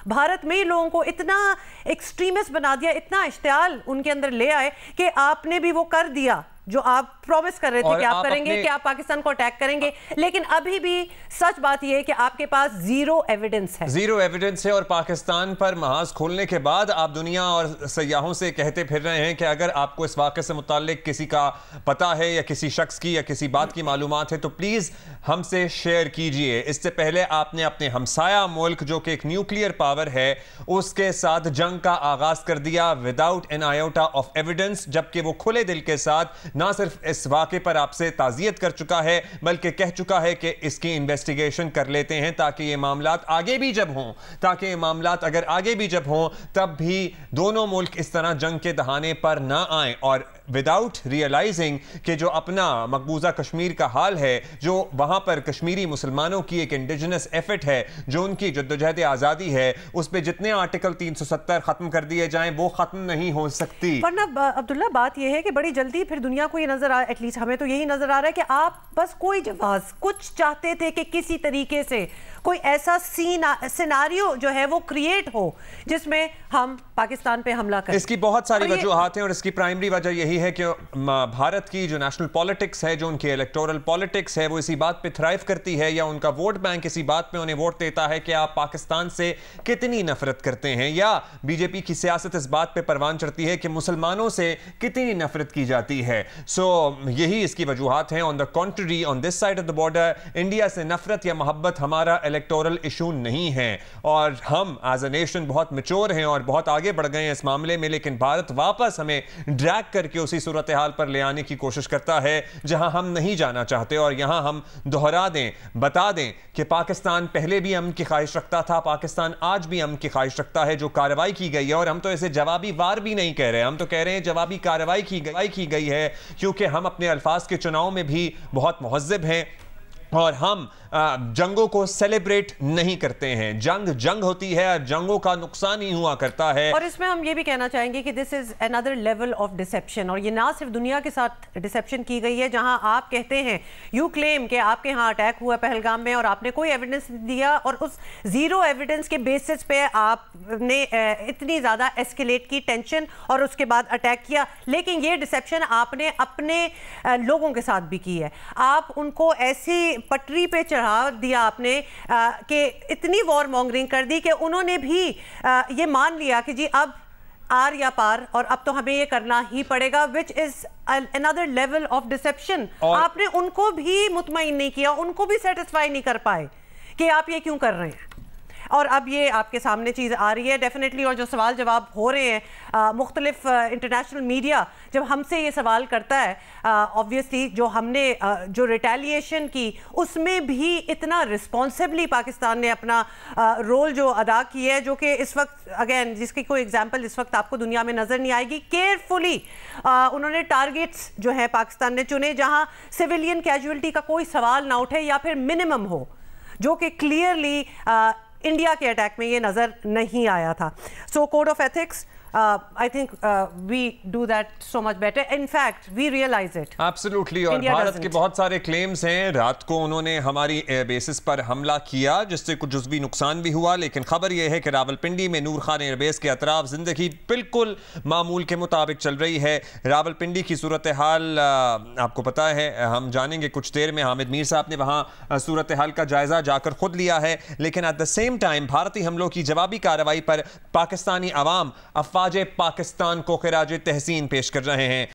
भारत में ही लोगों को इतना एक्सट्रीमिस्ट बना दिया, इतना इश्तियाल उनके अंदर ले आए कि आपने भी वो कर दिया जो आप प्रॉमिस कर रहे थे कि आप करेंगे, कि आप पाकिस्तान को अटैक करेंगे। लेकिन अभी भी सच बात यह है कि आपके पास जीरो एविडेंस है और पाकिस्तान पर महाज खोलने के बाद आप दुनिया और सयाहों से कहते फिर रहे हैं कि अगर आपको इस वाक़े से मुताल्लिक किसी का पता है या किसी शख्स की या किसी बात की मालूमात है तो प्लीज हमसे शेयर कीजिए। इससे पहले आपने अपने हमसाया मुल्क जो कि एक न्यूक्लियर पावर है उसके साथ जंग का आगाज कर दिया without an iota of evidence, जबकि वो खुले दिल के साथ ना सिर्फ इस वाक़े पर आपसे ताज़ियत कर चुका है बल्कि कह चुका है कि इसकी इन्वेस्टिगेशन कर लेते हैं ताकि ये मामलात आगे भी जब हों, ताकि ये मामलात अगर आगे भी जब हों तब भी दोनों मुल्क इस तरह जंग के दहाने पर ना आए और विदाउट रियलाइजिंग कि जो अपना मकबूजा कश्मीर का हाल है, जो वहां पर कश्मीरी मुसलमानों की एक इंडिजिनस एफर्ट है, जो उनकी जद्दोजहद आज़ादी है, उस पर जितने आर्टिकल 370 खत्म कर दिए जाएं वो खत्म नहीं हो सकती। वरना अब्दुल्ला बात यह है कि बड़ी जल्दी फिर दुनिया को ये नजर आ, एटलीस्ट हमें तो यही नजर आ रहा है कि आप बस कोई जवाब कुछ चाहते थे कि किसी तरीके से कोई ऐसा सिनारियो जो है वो क्रिएट हो जिसमें हम पाकिस्तान पे हमला करें। इसकी बहुत सारी वजूहात हैं और इसकी प्राइमरी वजह यही है कि भारत की जो नेशनल पॉलिटिक्स है, जो उनकी इलेक्टोरल पॉलिटिक्स है, वो इसी बात पे थ्राइव करती है या उनका वोट बैंक इसी बात पे उन्हें वोट देता है कि आप पाकिस्तान से कितनी नफरत करते हैं, या बीजेपी की सियासत इस बात पे परवान चढ़ती है कि मुसलमानों से कितनी नफरत की जाती है। सो यही इसकी वजूहात हैं। On the contrary, on this side of the border India से नफरत या मोहब्बत हमारा इलेक्टोरल इशू नहीं है और हम एज अ नेशन बहुत मैच्योर हैं और बहुत आगे बढ़ गए हैं इस मामले में, लेकिन भारत वापस हमें ड्रैग करके उसी सूरत हाल पर ले आने की कोशिश करता है जहां हम नहीं जाना चाहते। और यहां हम दोहरा दें, बता दें कि पाकिस्तान पहले भी अमन की ख्वाहिश रखता था, पाकिस्तान आज भी अमन की ख्वाहिश रखता है। जो कार्रवाई की गई है, और हम तो इसे जवाबी वार भी नहीं कह रहे, हम तो कह रहे हैं जवाबी कार्रवाई की गई है, क्योंकि हम अपने अल्फाज के चुनाव में भी बहुत मुहज़्ज़ब हैं और हम जंगों को सेलिब्रेट नहीं करते हैं। जंग होती है और जंगों का नुकसान ही हुआ करता है। और इसमें हम ये भी कहना चाहेंगे कि this is another level of deception, और ये ना सिर्फ दुनिया के साथ डिसेप्शन की गई है जहां आप कहते हैं, यू क्लेम कि आपके यहाँ अटैक हुआ पहलगाम में और आपने कोई एविडेंस दिया और उस जीरो एविडेंस के बेसिस पे आपने इतनी ज़्यादा एस्केलेट की टेंशन और उसके बाद अटैक किया। लेकिन ये डिसेप्शन आपने अपने लोगों के साथ भी की है। आप उनको ऐसी पटरी पे चढ़ा दिया आपने कि इतनी वॉर मॉन्गरिंग कर दी कि उन्होंने भी ये मान लिया कि जी अब आर या पार और अब तो हमें ये करना ही पड़ेगा, which is another level of deception. आपने उनको भी मुतमईन नहीं किया, उनको भी सेटिस्फाई नहीं कर पाए कि आप ये क्यों कर रहे हैं। और अब ये आपके सामने चीज़ आ रही है डेफिनेटली, और जो सवाल जवाब हो रहे हैं मुख्तलिफ इंटरनेशनल मीडिया जब हमसे ये सवाल करता है, ऑब्वियसली जो हमने जो रिटेलिएशन की उसमें भी इतना रिस्पॉन्सिबली पाकिस्तान ने अपना रोल जो अदा किया है, जो कि इस वक्त अगेन जिसकी कोई एग्जांपल इस वक्त आपको दुनिया में नज़र नहीं आएगी। केयरफुली उन्होंने टारगेट्स जो है पाकिस्तान ने चुने जहाँ सिविलियन कैजुअलिटी का कोई सवाल ना उठे या फिर मिनिमम हो, जो कि क्लियरली इंडिया के अटैक में ये नजर नहीं आया था। So code of ethics, I think we do that so much better. In fact, we realize it. Absolutely. और भारत के बहुत सारे क्लेम्स हैं। रात को उन्होंने हमारी बेसिस पर हमला किया जिससे कुछ जुज़वी नुकसान भी हुआ, लेकिन खबर यह है कि रावलपिंडी में नूर खान एयरबेस के अतराफ जिंदगी बिल्कुल मामूल के मुताबिक चल रही है। रावलपिंडी की सूरत हाल आपको पता है, हम जानेंगे कुछ देर में। हामिद मीर साहब ने वहाँ सूरत हाल का जायजा जाकर खुद लिया है, लेकिन एट द सेम टाइम भारतीय हमलों की जवाबी कार्रवाई पर पाकिस्तानी अवाम अफवाज पाकिस्तान को खिराज तहसीन पेश कर रहे हैं।